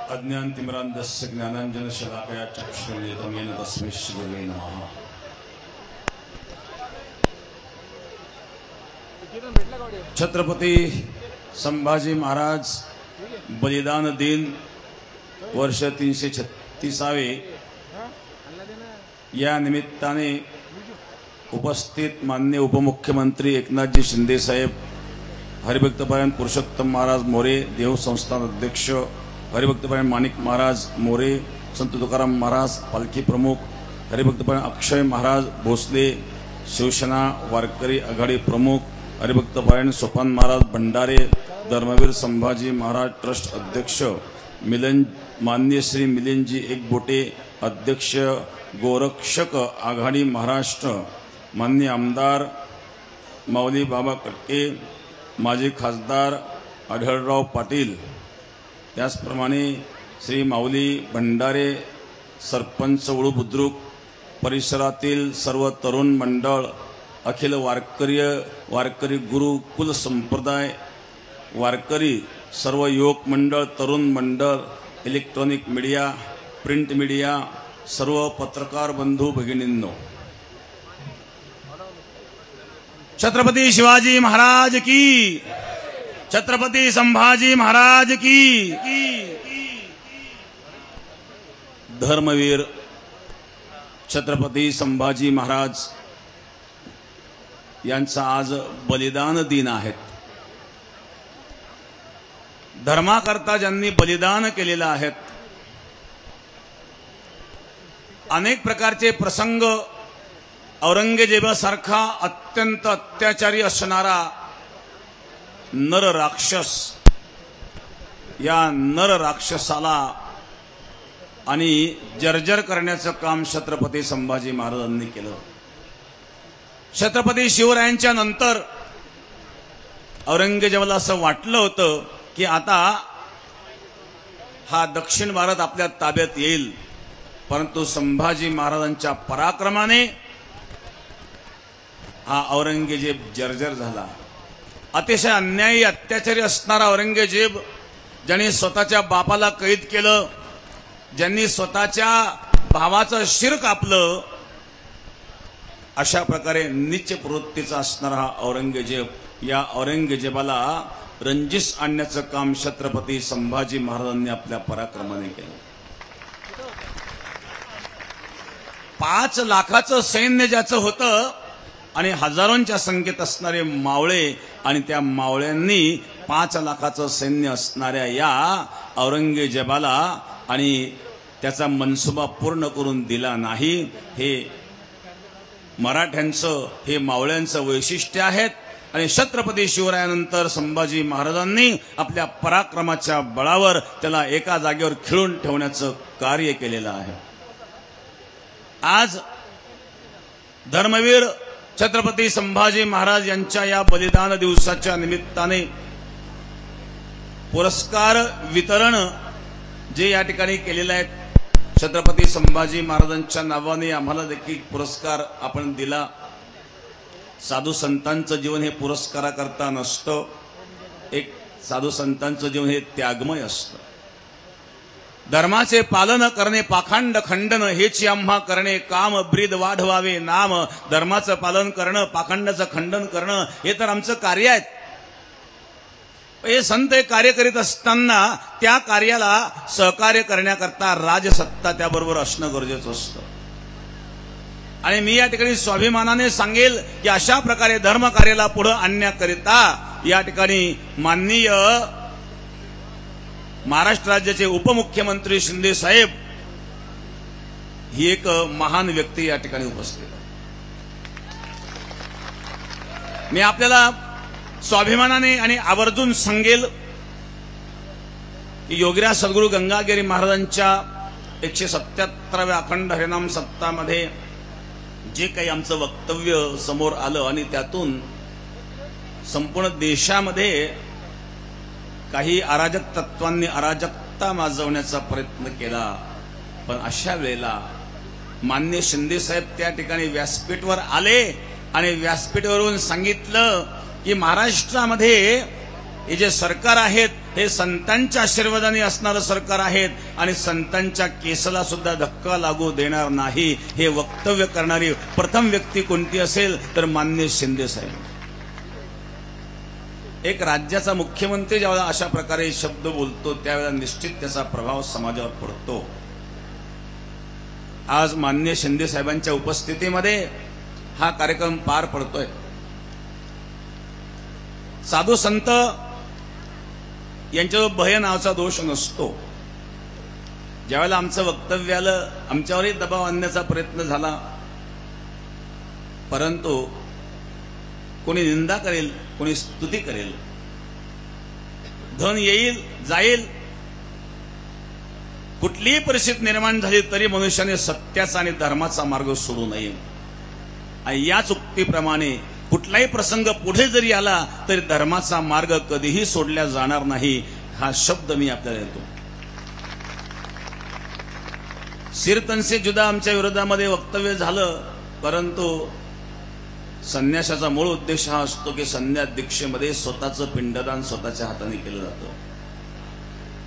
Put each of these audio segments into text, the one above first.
अज्ञानतिमिरान्धस्य ज्ञानाञ्जनशलाकया चक्षुरुन्मिलितं येन तस्मै श्रीगुरवे नमः। छत्रपती संभाजी महाराज बलिदान दिन वर्ष 336 या निमित्ताने उपस्थित माननीय उपमुख्यमंत्री एकनाथजी शिंदे साहेब, हरिभक्तपरायण पुरुषोत्तम महाराज मोरे, देव संस्थान अध्यक्ष हरिभक्तपरायण माणिक महाराज मोरे, संत तुकाराम महाराज पालखी प्रमुख हरिभक्तपरायण अक्षय महाराज भोसले, शिवसेना वारकरी आघाडी प्रमुख हरिभक्तपरायण सोपान महाराज भंडारे, धर्मवीर संभाजी महाराज ट्रस्ट अध्यक्ष माननीय श्री मिलिंदजी एकबोटे, अध्यक्ष गोरक्षक आघाडी महाराष्ट्र माननीय आमदार माऊली बाबा कटके, माजी खासदार आढळराव पाटील, त्याचप्रमाणे श्री माऊली भंडारे, सरपंच वळू बुद्रुक, परिसरातील सर्व तरुण मंडळ, अखिल वारकरी गुरुकुल संप्रदाय वारकरी, सर्व युवक मंडळ, तरुण मंडळ, इलेक्ट्रॉनिक मीडिया, प्रिंट मीडिया, सर्व पत्रकार बंधू भगिनींनो, छत्रपती शिवाजी महाराज की, छत्रपती संभाजी महाराज की। धर्मवीर छत्रपती संभाजी महाराज यांचा आज बलिदान दिन आहे। धर्माकरता ज्यांनी बलिदान केलेलं आहे, अनेक प्रकारचे प्रसंग, औरंगजेबासारखा अत्यंत अत्याचारी असणारा नर राक्षस, या नर राक्षसाला आणि जर्जर करण्याचं काम छत्रपती संभाजी महाराजांनी केलं। छत्रपती शिवरायांच्या नंतर औरंगजेबाला असं वाटलं होतं की आता हा दक्षिण भारत आपल्या ताब्यात येईल, परंतु संभाजी महाराजांच्या पराक्रमाने हा औरंगजेब जर्जर झाला। अतिशय अन्यायी अत्याचारी असणारा औरंगजेब, ज्यांनी स्वतःच्या बापाला कैद केलं, ज्यांनी स्वतःच्या भावाचं शिर कापलं, अशा प्रकारे नीच प्रवृत्तीचा असणारा हा औरंगजेब, या औरंगजेबाला रंजिस आणण्याचं काम छत्रपती संभाजी महाराजांनी आपल्या पराक्रमाने केलं। 5 लाखाचं सैन्य ज्याचं होतं आणि हजारोंच्या संख्येत असणारे मावळे, आणि त्या मावळ्यांनी 5 लाखाचं सैन्य असणाऱ्या या औरंगजेबाला आणि त्याचा मनसुबा पूर्ण करून दिला नाही। हे मराठ्यांचं, हे मावळ्यांचं वैशिष्ट्य आहे। आणि छत्रपती शिवरायानंतर संभाजी महाराजांनी आपल्या पराक्रमाच्या बळावर त्याला एका जागेवर खिळून ठेवण्याचं कार्य केलेलं आहे। आज धर्मवीर छत्रपती संभाजी महाराज यांच्या या बलिदान दिवसाच्या निमित्ताने पुरस्कार वितरण जे या ठिकाणी केलेले आहेत, छत्रपती संभाजी महाराजांच्या नावाने आम्हाला देखील पुरस्कार आपण दिला। साधू संतांचं जीवन हे पुरस्काराकरता नसतं, एक साधू संतांचं जीवन हे त्यागमय असतं। धर्माचे पालन करणे पाखंड खंडन हेच आम्हा करणे काम, ब्रीद वाढवावे नाम। धर्माचं पालन करणं, पाखंडाचं खंडन करणं हे तर आमचं कार्य आहे। हे संत एक कार्य करीत असताना त्या कार्याला सहकार्य करण्याकरता राजसत्ता त्याबरोबर असणं गरजेचं असतं। आणि मी या ठिकाणी स्वाभिमानाने सांगेल की अशा प्रकारे धर्म कार्याला पुढे आणण्याकरिता या ठिकाणी माननीय महाराष्ट्र राज्याचे उपमुख्यमंत्री शिंदे साहेब ही एक महान व्यक्ती या ठिकाणी उपस्थित आहे। मी आपल्याला स्वाभिमानाने आणि आवर्जून सांगेल की योगीराज सद्गुरू गंगागिरी महाराजांच्या 177व्या अखंड हरिनाम सप्ताहामध्ये जे काही आमचं वक्तव्य समोर आलं आणि त्यातून संपूर्ण देशामध्ये काही अराजक तत्वांनी अराजकता माजवण्याचा प्रयत्न केला, पण अशा वेळेला माननीय शिंदे साहेब त्या ठिकाणी व्यासपीठावर आले आणि व्यासपीठावरून सांगितलं की महाराष्ट्रामध्ये हे जे सरकार आहेत हे संतांच्या आशीर्वादाने असणारं सरकार आहेत आणि संतांच्या केसाला सुद्धा धक्का लागू देणार नाही, हे वक्तव्य करणारी प्रथम व्यक्ती कोणती असेल तर माननीय शिंदे साहेब. एक राज्याचा मुख्यमंत्री ज्यावेळेला अशा प्रकारे शब्द बोलतो त्यावेळेला निश्चित त्याचा प्रभाव समाजावर पडतो. आज माननीय शिंदे साहेबांच्या उपस्थितीमध्ये हा कार्यक्रम पार पडतोय. साधू संत यांच्यावर भय नावाचा दोष नसतो. ज्यावेळेला आमचं वक्तव्य आलं आमच्यावरही दबाव आणण्याचा प्रयत्न झाला, परंतु कोणी निंदा करेल, कोणी स्तुती करेल, धन येईल जाईल, कुठलीही परिस्थिती निर्माण झाली तरी मनुष्याने सत्याचा आणि धर्माचा मार्ग सोडू नये. आणि याच उक्तीप्रमाणे कुठलाही प्रसंग पुढे जरी आला तरी धर्माचा मार्ग कधीही सोडला जाणार नाही, हा शब्द मी आपल्याला देतो. सिरतन से जुदा आमच्या विरोधामध्ये वक्तव्य झालं, परंतु संन्यासाचा मूळ उद्देश हा असतो की संन्यास दीक्षेमध्ये स्वतःचं पिंडदान स्वतःच्या हाताने केलं जातं.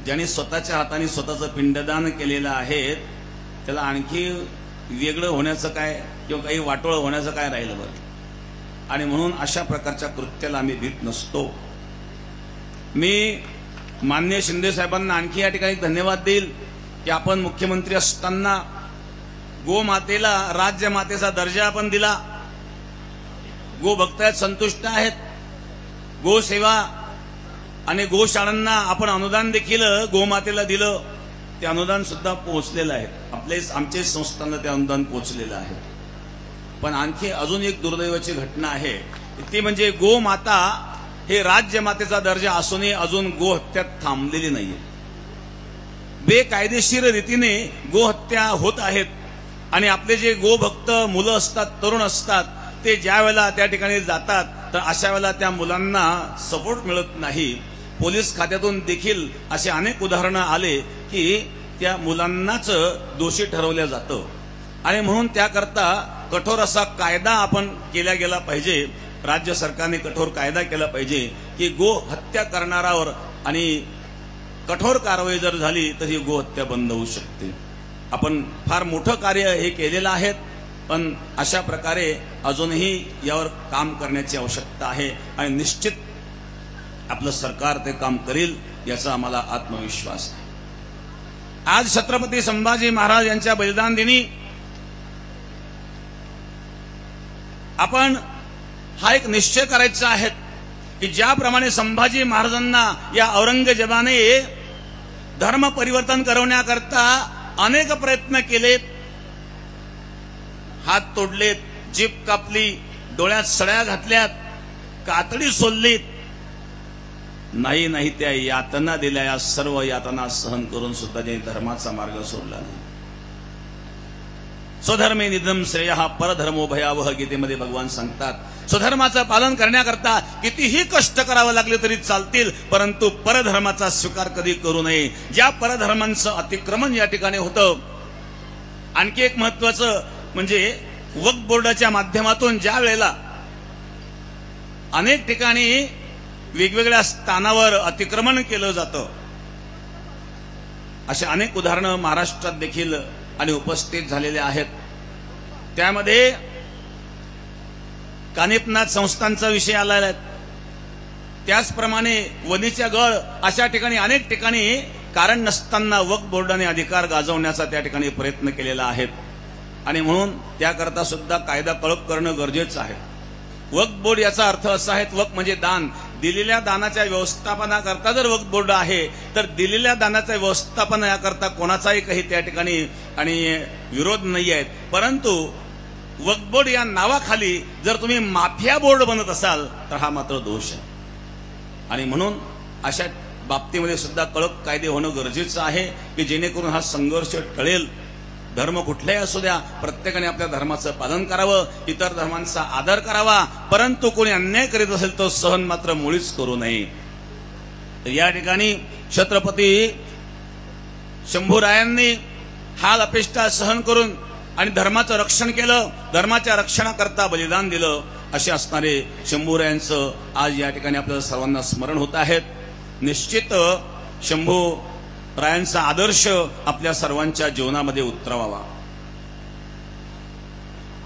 ज्यांनी स्वतःच्या हाताने स्वतःचं पिंडदान केलेलं आहे त्याला आणखी वेगळं होण्याचं काय किंवा काही वाटोळं होण्याचं काय राहिलं बरं. आणि म्हणून अशा प्रकारच्या कृत्याला आम्ही भीत नसतो. मी माननीय शिंदे साहेबांना आणखी या ठिकाणी धन्यवाद देईल की आपण मुख्यमंत्री असताना गोमातेला राज्यमातेचा दर्जा आपण दिला. गो भक्त संतुष्ट आहेत. गोसेवा आणि गोशाळांना आपण अनुदान देखील गोमातेला दिलं. ते अनुदान सुद्धा पोहोचलेलं आहे. आमचे संस्थांना ते अनुदान पोहोचलेलं आहे. पण आणखी अजून एक दुर्दैवाची घटना आहे ती म्हणजे गोमाता हे राज्यमातेचा दर्जा असूनही अजून गोहत्या थांबलेली नाहीये. बेकायदेशीर रीतीने गोहत्या होत आहेत. आणि आपले जे गोभक्त मुलं असतात, तरुण असतात, ते ज्या वेळेला त्या ठिकाणी जातात तर अशा वेळेला त्या मुलांना सपोर्ट मिळत नाही. पोलीस खात्यातून देखील असे अनेक उदाहरणं आले की त्या मुलांनाच दोषी ठरवलं जातं. आणि म्हणून त्याकरता कठोर असा कायदा आपण केला गेला पाहिजे. राज्य सरकारने कठोर कायदा केला पाहिजे की गो हत्या करणारावर आणि कठोर कारवाई जर झाली तर ही गोहत्या बंद होऊ शकते. आपण फार मोठं कार्य हे केलेलं आहे, पण अशा प्रकारे अजूनही यावर काम करण्याची आवश्यकता आहे आणि निश्चित आपलं सरकार ते काम करेल याचा आम्हाला आत्मविश्वास आहे. आज छत्रपती संभाजी महाराज यांच्या बलिदान दिनी आपण हा एक निश्चय करायचा आहे की ज्याप्रमाणे संभाजी महाराजांना या औरंगजेबाने धर्म परिवर्तन करवण्याकरता अनेक प्रयत्न केलेत, हात तोडलेत, जीभ कापली, डोळ्यात सळ्या घातल्यात, कातडी सोललीत, नाही त्या यातना दिल्या. या सर्व यातना सहन करून सुद्धा ज्यांनी धर्माचा मार्ग सोडला नाही. स्वधर्मे निधम श्रेय परधर्मो भयावह गीतेमध्ये भगवान सांगतात. स्वधर्माचं पालन करण्याकरता कितीही कष्ट करावं लागले तरी चालतील, परंतु परधर्माचा स्वीकार कधी करू नये. ज्या परधर्मांचं अतिक्रमण या ठिकाणी होतं. आणखी एक महत्वाचं म्हणजे वक्फ बोर्डाच्या माध्यमातून ज्या वेळेला अनेक ठिकाणी वेगवेगळ्या स्थानावर अतिक्रमण केलं जातं, असे अनेक उदाहरणं महाराष्ट्रात देखील आणि उपस्थित झालेले आहेत. त्यामध्ये कानिपनाथ संस्थांचा विषय आलेला आहे. त्याचप्रमाणे वणीच्या गळ अशा ठिकाणी अनेक ठिकाणी कारण नसताना वक्फ बोर्डाने अधिकार गाजवण्याचा त्या ठिकाणी प्रयत्न केलेला आहे. आणि म्हणून त्याकरता सुद्धा कायदा कडक करणं गरजेचं आहे. वक्फ बोर्ड याचा अर्थ असा आहे, वक्फ म्हणजे दान. दिलेल्या दानाच्या व्यवस्थापनाकरता जर वक्फ बोर्ड आहे तर दिलेल्या दानाच्या व्यवस्थापन याकरता कोणाचाही काही त्या ठिकाणी आणि विरोध नाही आहे. परंतु वक्फ बोर्ड या नावाखाली जर तुम्ही माफिया बोर्ड बनत असाल तर हा मात्र दोष आहे. आणि म्हणून अशा बाबतीमध्ये सुद्धा कडक कायदे होणं गरजेचं आहे की जेणेकरून हा संघर्ष टळेल. धर्म कुठलाही असू द्या, प्रत्येकाने आपल्या धर्माचं पालन करावं, इतर धर्मांचा आदर करावा, परंतु कोणी अन्याय करीत असेल तो सहन मात्र मुळीच करू नये. या ठिकाणी छत्रपती शंभूरायांनी हाल अपेष्टा सहन करून आणि धर्माचं रक्षण केलं, धर्माच्या रक्षणाकरता बलिदान दिलं, असे असणारे शंभूरायांचं आज या ठिकाणी आपल्याला सर्वांना स्मरण होत आहेत. निश्चित शंभूरायांचा आदर्श आपल्या सर्वांच्या जीवनामध्ये उतरवावा.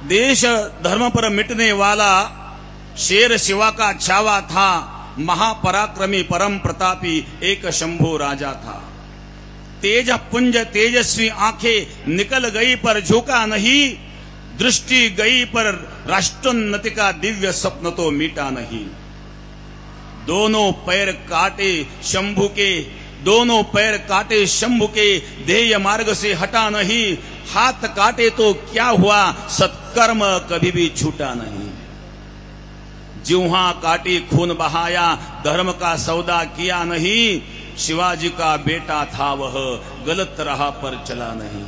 देश धर्म पर मिटने वाला शेर शिवा का छावा था, महापराक्रमी परम प्रतापी एक शंभू राजा था. तेज पुंज तेजस्वी आंखें निकल गई पर झुका नहीं, दृष्टि गई पर राष्ट्रोन्नति का दिव्य स्वप्न तो मीटा नहीं. दोनों पैर काटे शंभू के, दोनों पैर काटे शंभू के, ध्येय मार्ग से हटा नहीं. हाथ काटे तो क्या हुआ, सत्कर्म कभी भी छूटा नहीं. जिह्वा काटी खून बहाया, धर्म का सौदा किया नहीं. शिवाजी का बेटा था वह, गलत राह पर चला नहीं.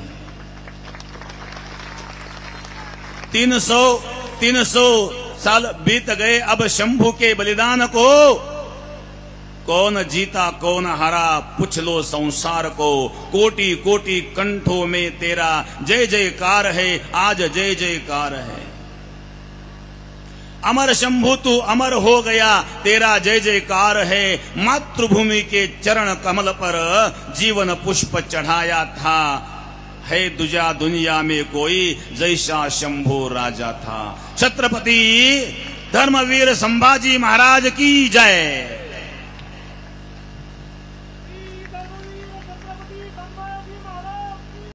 300 साल बीत गए अब शंभू के बलिदान को. कौन जीता कौन हारा पूछ लो संसार को. कोटि कोटि कंठों में तेरा जय जयकार है, आज जय जयकार है. अमर शंभू तू अमर हो गया, तेरा जय जयकार है. मातृभूमि के चरण कमल पर जीवन पुष्प चढ़ाया था. है दूजा दुनिया में कोई जैसा शंभू राजा था. छत्रपति धर्मवीर संभाजी महाराज की जय.